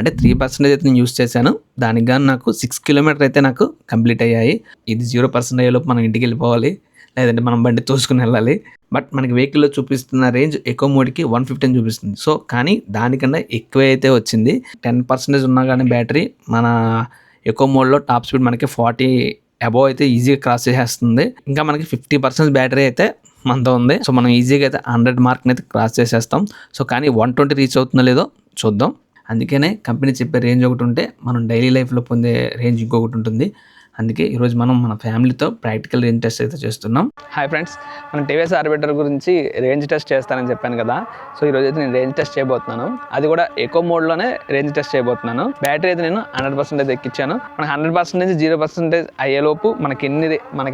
అంటే 3% అయితే నేను యూస్ చేశాను. దానికి గాను నాకు 6 కిలోమీటర్ అయితే నాకు కంప్లీట్ అయ్యాయి. ఇది 0% అయ్యేలోపు మనం ఇంటికెళ్ళిపోవాలి. లేదంటే మనం బండి తోసుకొని వెళ్ళాలి. బట్ మనకి వెహికల్‌లో చూపిస్తున్న రేంజ్ ఎకో మోడ్‌కి 150 అని చూపిస్తుంది. సో, కానీ దానికన్నా ఎక్కువే అయితే వచ్చింది. 10% ఉన్నా గానీ బ్యాటరీ మన ఎకో మోడ్‌లో టాప్ స్పీడ్ మనకి 40 అబోవ్ అయితే ఈజీగా క్రాస్ చేసేస్తుంది. ఇంకా మనకి 50% బ్యాటరీ అయితే మనతో ఉంది. సో, మనం ఈజీగా అయితే 100 మార్క్‌ని అయితే క్రాస్ చేసేస్తాం. సో, కానీ 120 రీచ్ అవుతుందో లేదో చూద్దాం. అందుకనే కంపెనీ చెప్పే రేంజ్ ఒకటి ఉంటే మనం డైలీ లైఫ్‌లో పొందే రేంజ్ ఇంకొకటి ఉంటుంది. అందుకే ఈరోజు మనం మన ఫ్యామిలీతో ప్రాక్టికల్ రేంజ్ టెస్ట్ అయితే చేస్తున్నాం. హాయ్ ఫ్రెండ్స్, మనం టీవీఎస్ ఆర్బిటర్ గురించి రేంజ్ టెస్ట్ చేస్తానని చెప్పాను కదా. సో ఈరోజు అయితే నేను రేంజ్ టెస్ట్ చేయబోతున్నాను. అది కూడా ఎకో మోడ్లోనే రేంజ్ టెస్ట్ చేయబోతున్నాను. బ్యాటరీ అయితే నేను 100% ఎక్కించాను. మనకి 100% నుంచి 0% అయ్యేలోపు మనకి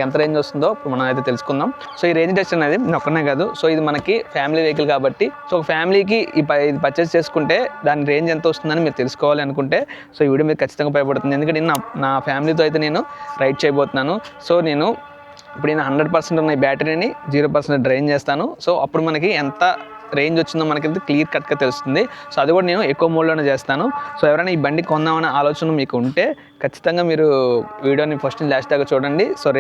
ఎంత రేంజ్ వస్తుందో ఇప్పుడు మనం అయితే తెలుసుకుందాం. సో ఈ రేంజ్ టెస్ట్ అనేది నేను ఒక్కనే కాదు. సో ఇది మనకి ఫ్యామిలీ వెహికల్ కాబట్టి సో ఒక ఫ్యామిలీకి ఇది పర్చేస్ చేసుకుంటే దాని రేంజ్ ఎంత వస్తుందని మీరు తెలుసుకోవాలి అనుకుంటే సో ఈ వీడియో మీకు ఖచ్చితంగా ఉపయోగపడుతుంది. ఎందుకంటే నా ఫ్యామిలీతో అయితే నేను రైడ్ చేయబోతున్నాను. సో నేను ఇప్పుడు 100% ఉన్న ఈ బ్యాటరీని 0% డ్రైన్ చేస్తాను. సో అప్పుడు మనకి ఎంత రేంజ్ వచ్చిందో మనకైతే క్లియర్ కట్గా తెలుస్తుంది. సో అది కూడా నేను ఎక్కువ మోడ్లోనే చేస్తాను. సో ఎవరైనా ఈ బండి కొందామనే ఆలోచన మీకు ఉంటే ఖచ్చితంగా మీరు వీడియోని ఫస్ట్ నుంచి లాస్ట్ దాకా చూడండి. సో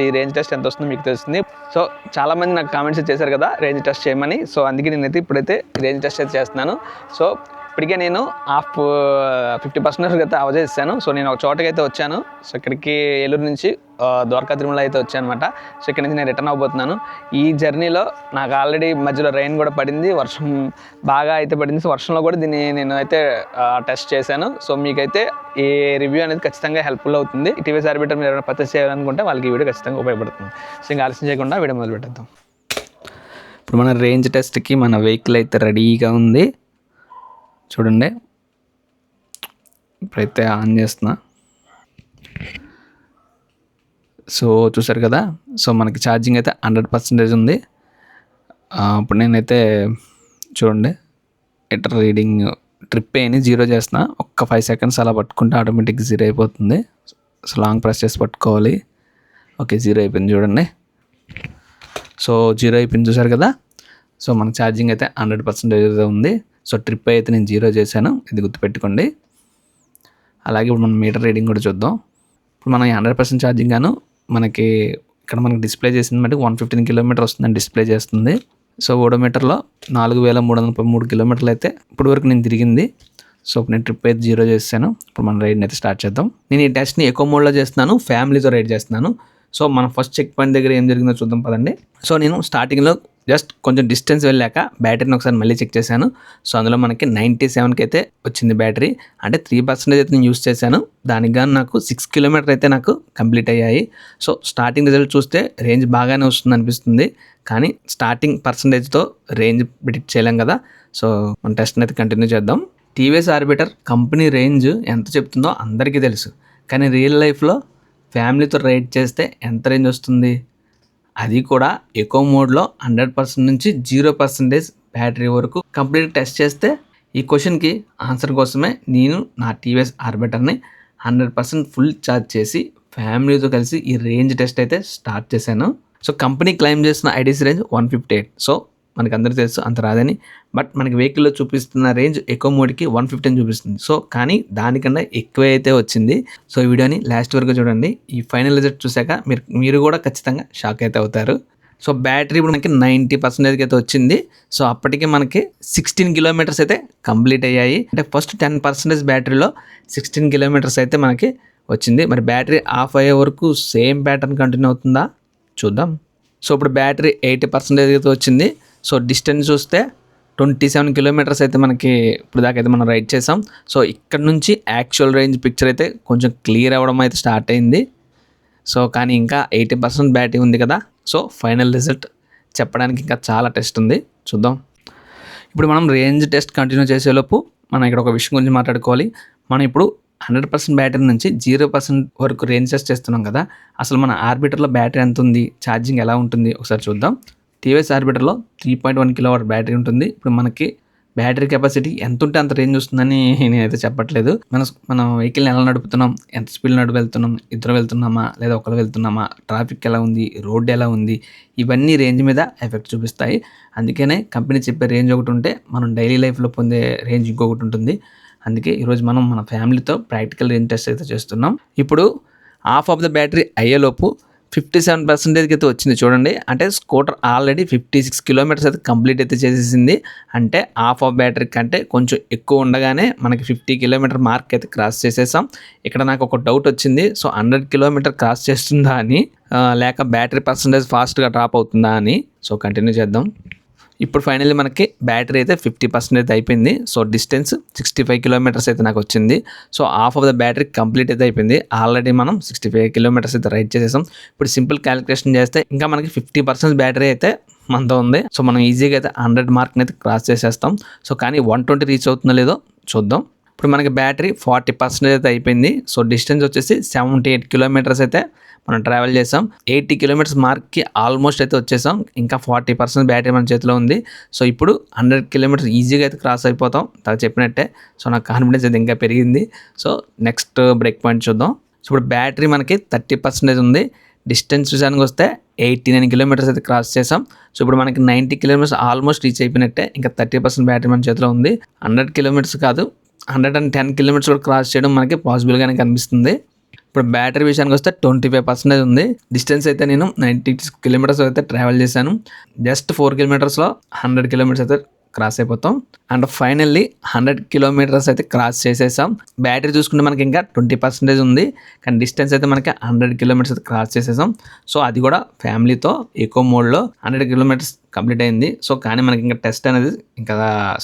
ఈ రేంజ్ టెస్ట్ ఎంత వస్తుందో మీకు తెలుస్తుంది. సో చాలామంది నాకు కామెంట్స్ చేశారు కదా రేంజ్ టెస్ట్ చేయమని. సో అందుకే నేనైతే ఇప్పుడైతే రేంజ్ టెస్ట్ అయితే చేస్తున్నాను. సో ఇప్పటికే నేను 50% అయితే అవజేసాను. సో నేను ఒక చోటకి అయితే వచ్చాను. సో ఇక్కడికి ఏలూరు నుంచి ద్వారకా తిరుమల అయితే వచ్చాను అనమాట. సో ఇక్కడ నుంచి నేను రిటర్న్ అవబోతున్నాను. ఈ జర్నీలో నాకు ఆల్రెడీ మధ్యలో రైన్ కూడా పడింది, వర్షం బాగా అయితే పడింది. సో వర్షంలో కూడా దీన్ని నేను అయితే టెస్ట్ చేశాను. సో మీకైతే ఈ రివ్యూ అనేది ఖచ్చితంగా హెల్ప్ఫుల్ అవుతుంది. టీవీఎస్ ఆర్బిటర్ మీరు ఎవరైనా పర్చేస్ చేయాలనుకుంటే వాళ్ళకి ఈ వీడియో ఖచ్చితంగా ఉపయోగపడుతుంది. సో ఇంకా ఆలస్యం చేయకుండా వీడియో మొదలు పెట్టేద్దాం. ఇప్పుడు మన రేంజ్ టెస్ట్కి మన వెహికల్ అయితే రెడీగా ఉంది. చూడండి, ఇప్పుడైతే ఆన్ చేస్తున్నా. సో చూసారు కదా, సో మనకి ఛార్జింగ్ అయితే 100% ఉంది. ఇప్పుడు నేనైతే చూడండి ఎటర్ రీడింగ్ ట్రిప్ అని 0 చేస్తున్నా. ఒక్క 5 సెకండ్స్ అలా పట్టుకుంటే ఆటోమేటిక్గా 0 అయిపోతుంది. సో లాంగ్ ప్రెస్ చేసి పట్టుకోవాలి. ఓకే, 0 అయిపోయింది చూడండి. సో 0 అయిపోయింది చూసారు కదా. సో మన ఛార్జింగ్ అయితే 100% ఉంది. సో ట్రిప్ అయితే నేను 0 చేశాను, ఇది గుర్తుపెట్టుకోండి. అలాగే ఇప్పుడు మనం మీటర్ రీడింగ్ కూడా చూద్దాం. ఇప్పుడు మనం 100% ఛార్జింగ్ గాను మనకి ఇక్కడ మనకి డిస్ప్లే చేసింది బట్టి 115 కిలోమీటర్ వస్తుందని డిస్ప్లే చేస్తుంది. సో ఓడోమీటర్లో 4333 కిలోమీటర్లు అయితే ఇప్పటి వరకు నేను తిరిగింది. సో ఇప్పుడు నేను ట్రిప్ అయితే 0 చేశాను. ఇప్పుడు మనం రైడ్ని అయితే స్టార్ట్ చేద్దాం. నేను ఈ టెస్ట్ని ఎకో మోడ్లో చేస్తున్నాను, ఫ్యామిలీతో రైడ్ చేస్తున్నాను. సో మనం ఫస్ట్ చెక్ పాయింట్ దగ్గర ఏం జరిగిందో చూద్దాం పదండి. సో నేను స్టార్టింగ్లో జస్ట్ కొంచెం డిస్టెన్స్ వెళ్ళాక బ్యాటరీని ఒకసారి మళ్ళీ చెక్ చేశాను. సో అందులో మనకి 97కి అయితే వచ్చింది బ్యాటరీ. అంటే 3% అయితే నేను యూస్ చేశాను. దానికి గాను నాకు 6 కిలోమీటర్ అయితే నాకు కంప్లీట్ అయ్యాయి. సో స్టార్టింగ్ రిజల్ట్ చూస్తే రేంజ్ బాగానే వస్తుంది అనిపిస్తుంది. కానీ స్టార్టింగ్ పర్సంటేజ్తో రేంజ్ ప్రిడిక్ట్ చేయలేం కదా. సో మన టెస్ట్ని అయితే కంటిన్యూ చేద్దాం. టీవీఎస్ ఆర్బిటర్ కంపెనీ రేంజ్ ఎంత చెప్తుందో అందరికీ తెలుసు. కానీ రియల్ లైఫ్లో ఫ్యామిలీతో రైడ్ చేస్తే ఎంత రేంజ్ వస్తుంది, అది కూడా ఎకో మోడ్లో 100% నుంచి 0% బ్యాటరీ వరకు కంప్లీట్ టెస్ట్ చేస్తే ఈ క్వశ్చన్కి ఆన్సర్ కోసమే నేను నా టీవీఎస్ ఆర్బిటర్ని 100% ఫుల్ ఛార్జ్ చేసి ఫ్యామిలీతో కలిసి ఈ రేంజ్ టెస్ట్ అయితే స్టార్ట్ చేశాను. సో కంపెనీ క్లెయిమ్ చేసిన ఐడీసీ రేంజ్ 158. సో మనకు అందరికీ తెలుసు అంత రాదని. బట్ మనకి వెహికల్లో చూపిస్తున్న రేంజ్ ఎకో మోడ్కి 150 అని చూపిస్తుంది. సో కానీ దానికన్నా ఎక్కువ అయితే వచ్చింది. సో ఈ వీడియోని లాస్ట్ వరకు చూడండి. ఈ ఫైనల్ రిజల్ట్ చూసాక మీరు కూడా ఖచ్చితంగా షాక్ అయితే అవుతారు. సో బ్యాటరీ ఇప్పుడు మనకి 90% అయితే వచ్చింది. సో అప్పటికి మనకి 16 కిలోమీటర్స్ అయితే కంప్లీట్ అయ్యాయి. అంటే ఫస్ట్ 10% బ్యాటరీలో 16 కిలోమీటర్స్ అయితే మనకి వచ్చింది. మరి బ్యాటరీ ఆఫ్ అయ్యే వరకు సేమ్ ప్యాటర్న్ కంటిన్యూ అవుతుందా చూద్దాం. సో ఇప్పుడు బ్యాటరీ 80% అయితే వచ్చింది. సో డిస్టెన్స్ చూస్తే 27 కిలోమీటర్స్ అయితే మనకి ఇప్పుడు దాకా అయితే మనం రైడ్ చేసాం. సో ఇక్కడ నుంచి యాక్చువల్ రేంజ్ పిక్చర్ అయితే కొంచెం క్లియర్ అవ్వడం అయితే స్టార్ట్ అయింది. సో కానీ ఇంకా 80% బ్యాటరీ ఉంది కదా. సో ఫైనల్ రిజల్ట్ చెప్పడానికి ఇంకా చాలా టెస్ట్ ఉంది, చూద్దాం. ఇప్పుడు మనం రేంజ్ టెస్ట్ కంటిన్యూ చేసేలోపు మనం ఇక్కడ ఒక విషయం గురించి మాట్లాడుకోవాలి. మనం ఇప్పుడు 100% బ్యాటరీ నుంచి 0% వరకు రేంజ్ టెస్ట్ చేస్తున్నాం కదా. అసలు మన ఆర్బిటర్లో బ్యాటరీ ఎంత ఉంది, ఛార్జింగ్ ఎలా ఉంటుంది ఒకసారి చూద్దాం. టీవీఎస్ ఆర్బిటర్లో 3.1 కిలోవాట్ బ్యాటరీ ఉంటుంది. ఇప్పుడు మనకి బ్యాటరీ కెపాసిటీ ఎంత ఉంటే అంత రేంజ్ వస్తుందని నేనైతే చెప్పట్లేదు. మనం వెహికల్ని ఎలా నడుపుతున్నాం, ఎంత స్పీడ్ వెళ్తున్నాం, ఇద్దరు వెళ్తున్నామా లేదా ఒకరు వెళ్తున్నామా, ట్రాఫిక్ ఎలా ఉంది, రోడ్డు ఎలా ఉంది, ఇవన్నీ రేంజ్ మీద ఎఫెక్ట్ చూపిస్తాయి. అందుకనే కంపెనీ చెప్పే రేంజ్ ఒకటి ఉంటే మనం డైలీ లైఫ్లో పొందే రేంజ్ ఇంకొకటి ఉంటుంది. అందుకే ఈరోజు మనం మన ఫ్యామిలీతో ప్రాక్టికల్ రేంజ్ టెస్ట్ అయితే చేస్తున్నాం. ఇప్పుడు హాఫ్ ఆఫ్ ద బ్యాటరీ అయ్యేలోపు 57% అయితే వచ్చింది చూడండి. అంటే స్కూటర్ ఆల్రెడీ 56 కిలోమీటర్స్ అయితే కంప్లీట్ అయితే చేసేసింది. అంటే హాఫ్ ఆఫ్ బ్యాటరీ కంటే కొంచెం ఎక్కువ ఉండగానే మనకి 50 కిలోమీటర్ మార్క్ అయితే క్రాస్ చేసేసాం. ఇక్కడ నాకు ఒక డౌట్ వచ్చింది. సో 100 కిలోమీటర్ క్రాస్ చేస్తుందా అని, లేక బ్యాటరీ పర్సంటేజ్ ఫాస్ట్గా డ్రాప్ అవుతుందా అని. సో కంటిన్యూ చేద్దాం. ఇప్పుడు ఫైనల్లీ మనకి బ్యాటరీ అయితే 50% అయితే అయిపోయింది. సో డిస్టెన్స్ 65 కిలోమీటర్స్ అయితే నాకు వచ్చింది. So half of the battery complete అయితే అయిపోయింది. ఆల్రెడీ మనం 65 కిలోమీటర్స్ అయితే రైడ్ చేసేసాం. ఇప్పుడు సింపుల్ క్యాలిక్యులేషన్ చేస్తే ఇంకా మనకి 50% బ్యాటరీ అయితే మనతో ఉంది. సో మనం ఈజీగా అయితే 100 మార్క్ని అయితే క్రాస్ చేసేస్తాం. సో కానీ 120 రీచ్ అవుతుందో లేదో చూద్దాం. ఇప్పుడు మనకి బ్యాటరీ 40% అయితే అయిపోయింది. సో డిస్టెన్స్ వచ్చేసి 78 కిలోమీటర్స్ అయితే మనం ట్రావెల్ చేసాం. 80 కిలోమీటర్స్ మార్క్కి ఆల్మోస్ట్ అయితే వచ్చేసాం. ఇంకా 40% బ్యాటరీ మన చేతిలో ఉంది. సో ఇప్పుడు 100 కిలోమీటర్స్ ఈజీగా అయితే క్రాస్ అయిపోతాం తను చెప్పినట్టే. సో నాకు కాన్ఫిడెన్స్ అయితే ఇంకా పెరిగింది. సో నెక్స్ట్ బ్రేక్ పాయింట్ చూద్దాం. సో ఇప్పుడు బ్యాటరీ మనకి 30% ఉంది. డిస్టెన్స్ విషయానికి వస్తే 89 కిలోమీటర్స్ అయితే క్రాస్ చేసాం. సో ఇప్పుడు మనకి 90 కిలోమీటర్స్ ఆల్మోస్ట్ రీచ్ అయిపోయినట్టే. ఇంకా 30% బ్యాటరీ మన చేతిలో ఉంది. 100 కిలోమీటర్స్ కాదు, 110 కిలోమీటర్స్ కూడా క్రాస్ చేయడం మనకి పాసిబుల్గానే కనిపిస్తుంది. ఇప్పుడు బ్యాటరీ విషయానికి వస్తే 25% ఉంది. డిస్టెన్స్ అయితే నేను 96 కిలోమీటర్స్ అయితే ట్రావెల్ చేశాను. జస్ట్ 4 కిలోమీటర్స్లో 100 కిలోమీటర్స్ అయితే క్రాస్ అయిపోతాం. అండ్ ఫైనల్లీ 100 కిలోమీటర్స్ అయితే క్రాస్ చేసేసాం. బ్యాటరీ చూసుకుంటే మనకి ఇంకా 20% ఉంది. కానీ డిస్టెన్స్ అయితే మనకి 100 కిలోమీటర్స్ అయితే క్రాస్ చేసేసాం. సో అది కూడా ఫ్యామిలీతో ఎకో మోడ్లో 100 కిలోమీటర్స్ కంప్లీట్ అయింది. సో కానీ మనకి ఇంకా టెస్ట్ అనేది ఇంకా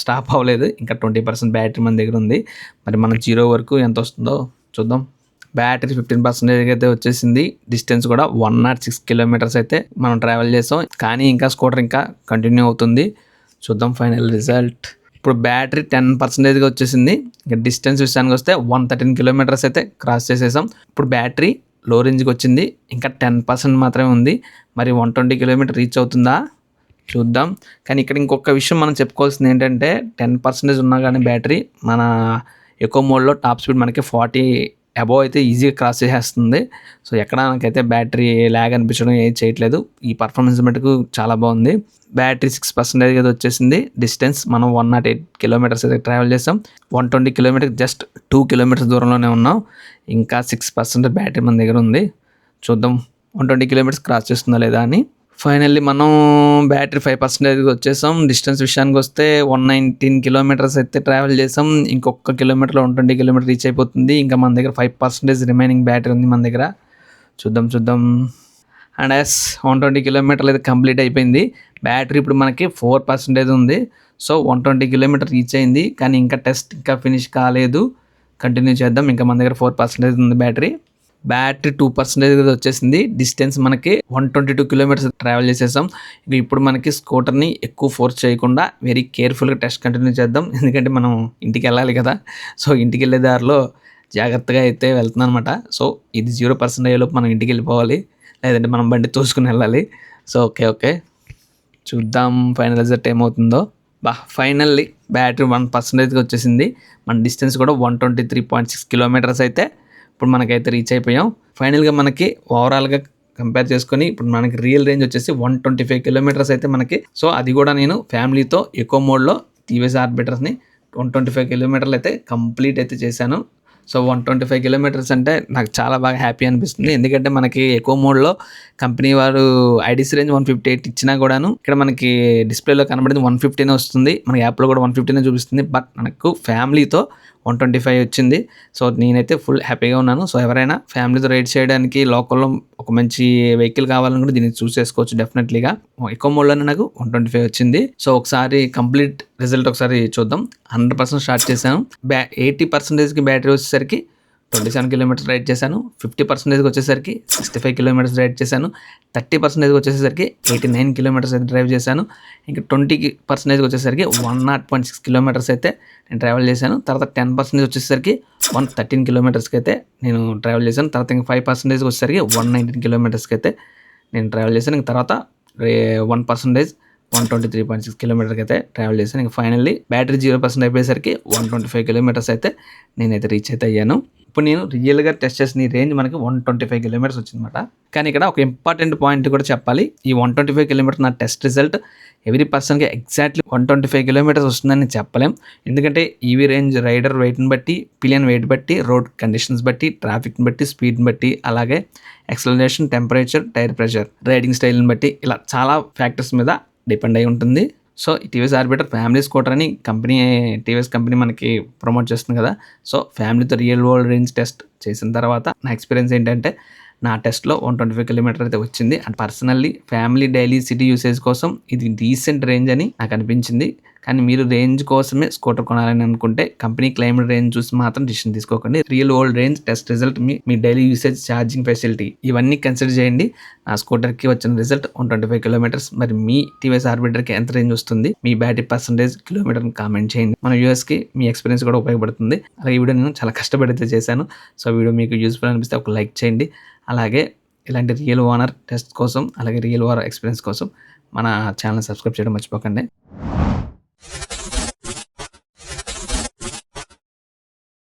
స్టాప్ అవ్వలేదు. ఇంకా 20% బ్యాటరీ మన దగ్గర ఉంది. మరి మన 0 వరకు ఎంత వస్తుందో చూద్దాం. బ్యాటరీ 15% అయితే వచ్చేసింది. డిస్టెన్స్ కూడా 106 కిలోమీటర్స్ అయితే మనం ట్రావెల్ చేసాం. కానీ ఇంకా స్కూటర్ ఇంకా కంటిన్యూ అవుతుంది. చూద్దాం ఫైనల్ రిజల్ట్. ఇప్పుడు బ్యాటరీ 10% వచ్చేసింది. ఇంకా డిస్టెన్స్ విషయానికి వస్తే 113 కిలోమీటర్స్ అయితే క్రాస్ చేసేసాం. ఇప్పుడు బ్యాటరీ లో రేంజ్కి వచ్చింది. ఇంకా 10% మాత్రమే ఉంది. మరి 120 కిలోమీటర్ రీచ్ అవుతుందా చూద్దాం. కానీ ఇక్కడ ఇంకొక విషయం మనం చెప్పుకోవాల్సింది ఏంటంటే 10% ఉన్నా కానీ బ్యాటరీ మన ఎకో మోడ్లో టాప్ స్పీడ్ మనకి 40 అబోవ్ అయితే ఈజీగా క్రాస్ చేసేస్తుంది. సో ఎక్కడ నాకైతే బ్యాటరీ ల్యాగ్ అనిపించడం ఏం చేయట్లేదు. ఈ పర్ఫార్మెన్స్ మటుకు చాలా బాగుంది. బ్యాటరీ 6% అయితే వచ్చేసింది. డిస్టెన్స్ మనం 108 కిలోమీటర్స్ అయితే ట్రావెల్ చేసాం. 120 కిలోమీటర్స్ జస్ట్ 2 కిలోమీటర్స్ దూరంలోనే ఉన్నాం. ఇంకా 6% బ్యాటరీ మన దగ్గర ఉంది. చూద్దాం 120 కిలోమీటర్స్ క్రాస్ చేస్తుందా లేదా అని. ఫైనల్లీ మనం బ్యాటరీ 5% వచ్చేసాం. డిస్టెన్స్ విషయానికి వస్తే 119 కిలోమీటర్స్ అయితే ట్రావెల్ చేసాం. ఇంకొక కిలోమీటర్లో 120 కిలోమీటర్ రీచ్ అయిపోతుంది. ఇంకా మన దగ్గర 5% రిమైనింగ్ బ్యాటరీ ఉంది మన దగ్గర. చూద్దాం. అండ్ 120 కిలోమీటర్లు అయితే కంప్లీట్ అయిపోయింది. బ్యాటరీ ఇప్పుడు మనకి 4% ఉంది. సో 120 కిలోమీటర్ రీచ్ అయింది. కానీ ఇంకా టెస్ట్ ఇంకా ఫినిష్ కాలేదు. కంటిన్యూ చేద్దాం. ఇంకా మన దగ్గర 4% ఉంది బ్యాటరీ. బ్యాటరీ 2% వచ్చేసింది. డిస్టెన్స్ మనకి 122 కిలోమీటర్స్ ట్రావెల్ చేసేసాం. ఇప్పుడు మనకి స్కూటర్ని ఎక్కువ ఫోర్స్ చేయకుండా వెరీ కేర్ఫుల్గా టెస్ట్ కంటిన్యూ చేద్దాం. ఎందుకంటే మనం ఇంటికి వెళ్ళాలి కదా. సో ఇంటికి వెళ్ళే దారిలో జాగ్రత్తగా అయితే వెళ్తున్నాం అనమాట. సో ఇది 0% అయ్యేలోపు మనం ఇంటికి వెళ్ళిపోవాలి, లేదంటే మనం బండి తోసుకుని వెళ్ళాలి. సో ఓకే చూద్దాం ఫైనల్ రిజల్ట్ ఏమవుతుందో. ఫైనల్లీ బ్యాటరీ 1% వచ్చేసింది. మన డిస్టెన్స్ కూడా 123.6 కిలోమీటర్స్ అయితే ఇప్పుడు మనకైతే రీచ్ అయిపోయాం. ఫైనల్గా మనకి ఓవరాల్గా కంపేర్ చేసుకొని ఇప్పుడు మనకి రియల్ రేంజ్ వచ్చేసి 125 కిలోమీటర్స్ అయితే మనకి. సో అది కూడా నేను ఫ్యామిలీతో ఎకో మోడ్లో టీవీఎస్ ఆర్బిటర్స్ని 125 కిలోమీటర్లు అయితే కంప్లీట్ అయితే చేశాను. సో 125 కిలోమీటర్స్ అంటే నాకు చాలా బాగా హ్యాపీ అనిపిస్తుంది. ఎందుకంటే మనకి ఎకో మోడ్లో కంపెనీ వారు ఐడిసి రేంజ్ 158 ఇచ్చినా కూడాను ఇక్కడ మనకి డిస్ప్లేలో కనబడింది 115 వస్తుంది. మన యాప్లో కూడా 115 చూపిస్తుంది. బట్ మనకు ఫ్యామిలీతో 125 వచ్చింది. సో నేనైతే ఫుల్ హ్యాపీగా ఉన్నాను. సో ఎవరైనా ఫ్యామిలీతో రైడ్ చేయడానికి లోకల్లో ఒక మంచి వెహికల్ కావాలని కూడా దీన్ని చూస్ చేసుకోవచ్చు డెఫినెట్లీగా. ఎకో మోడ్లోనే నాకు 125 వచ్చింది. సో ఒకసారి కంప్లీట్ రిజల్ట్ ఒకసారి చూద్దాం. 100% స్టార్ట్ చేశాను. 80%కి బ్యాటరీ వచ్చేసరికి 27 కిలోమీటర్స్ రైడ్ చేశాను. 50% వచ్చేసరికి 65 కిలోమీటర్స్ రైడ్ చేశాను. 30% వచ్చేసరికి 89 కిలోమీటర్స్ అయితే డ్రైవ్ చేశాను. ఇంకా 20% వచ్చేసరికి 106 కిలోమీటర్స్ అయితే నేను ట్రావెల్ చేశాను. తర్వాత 10% వచ్చేసరికి 113 కిలోమీటర్స్కి అయితే నేను ట్రావెల్ చేశాను. తర్వాత ఇంకా 5% వచ్చేసరికి 119 కిలోమీటర్స్కి అయితే నేను ట్రావెల్ చేశాను. ఇంకా తర్వాత 1% 123.6 కిలోమీటర్కి అయితే ట్రావెల్ చేశాను. ఇంకా ఫైనల్లీ బ్యాటరీ 0% అయిపోయేసరికి 125 కిలోమీటర్స్ అయితే నేనైతే రీచ్ అయితే అయ్యాను. ఇప్పుడు నేను రియల్గా టెస్ట్ చేసిన ఈ రేంజ్ మనకి 125 కిలోమీటర్స్ వచ్చిందన్నమాట. కానీ ఇక్కడ ఒక ఇంపార్టెంట్ పాయింట్ కూడా చెప్పాలి. ఈ 125 కిలోమీటర్స్ నా టెస్ట్ రిజల్ట్ ఎవ్రీ పర్సన్కి ఎగ్జాక్ట్లీ 125 కిలోమీటర్స్ వస్తుందని చెప్పలేం. ఎందుకంటే ఈవీ రేంజ్ రైడర్ వెయిట్ని బట్టి, పిలియన్ వెయిట్ బట్టి, రోడ్ కండిషన్స్ బట్టి, ట్రాఫిక్ని బట్టి, స్పీడ్ని బట్టి, అలాగే acceleration, temperature, tyre pressure, riding స్టైల్ని బట్టి ఇలా చాలా ఫ్యాక్టర్స్ మీద డిపెండ్ అయి ఉంటుంది. So TVS Orbiter family scooter అని టీవీఎస్ కంపెనీ మనకి ప్రమోట్ చేస్తుంది కదా. సో ఫ్యామిలీతో రియల్ వరల్డ్ రేంజ్ టెస్ట్ చేసిన తర్వాత నా ఎక్స్పీరియన్స్ ఏంటంటే నా టెస్ట్లో 125 కిలోమీటర్ అయితే వచ్చింది. And personally family daily city usage కోసం ఇది డీసెంట్ రేంజ్ అని నాకు అనిపించింది. కానీ మీరు రేంజ్ కోసమే స్కూటర్ కొనాలని అనుకుంటే కంపెనీ క్లైమ్డ్ రేంజ్ చూసి మాత్రం డిసిషన్ తీసుకోకండి. Real world range, test result, మీ డైలీ యూసేజ్, ఛార్జింగ్ ఫెసిలిటీ ఇవన్నీ కన్సిడర్ చేయండి. నా స్కూటర్కి వచ్చిన రిజల్ట్ 125 కిలోమీటర్స్. మరి మీ టీవీఎస్ ఆర్బిటర్కి ఎంత రేంజ్ వస్తుంది, మీ బ్యాటరీ పర్సెంటేజ్, కిలోమీటర్ని కామెంట్ చేయండి. మన యూఎస్కి మీ ఎక్స్పీరియన్స్ కూడా ఉపయోగపడుతుంది. అలాగే ఈ వీడియో నేను చాలా కష్టపడితే చేశాను. సో వీడియో మీకు యూస్ఫుల్ అనిపిస్తే ఒక లైక్ చేయండి. అలాగే ఇలాంటి రియల్ ఓనర్ టెస్ట్ కోసం, అలాగే రియల్ ఓనర్ ఎక్స్పీరియన్స్ కోసం మన ఛానల్ సబ్స్క్రైబ్ చేయడం మర్చిపోకండి.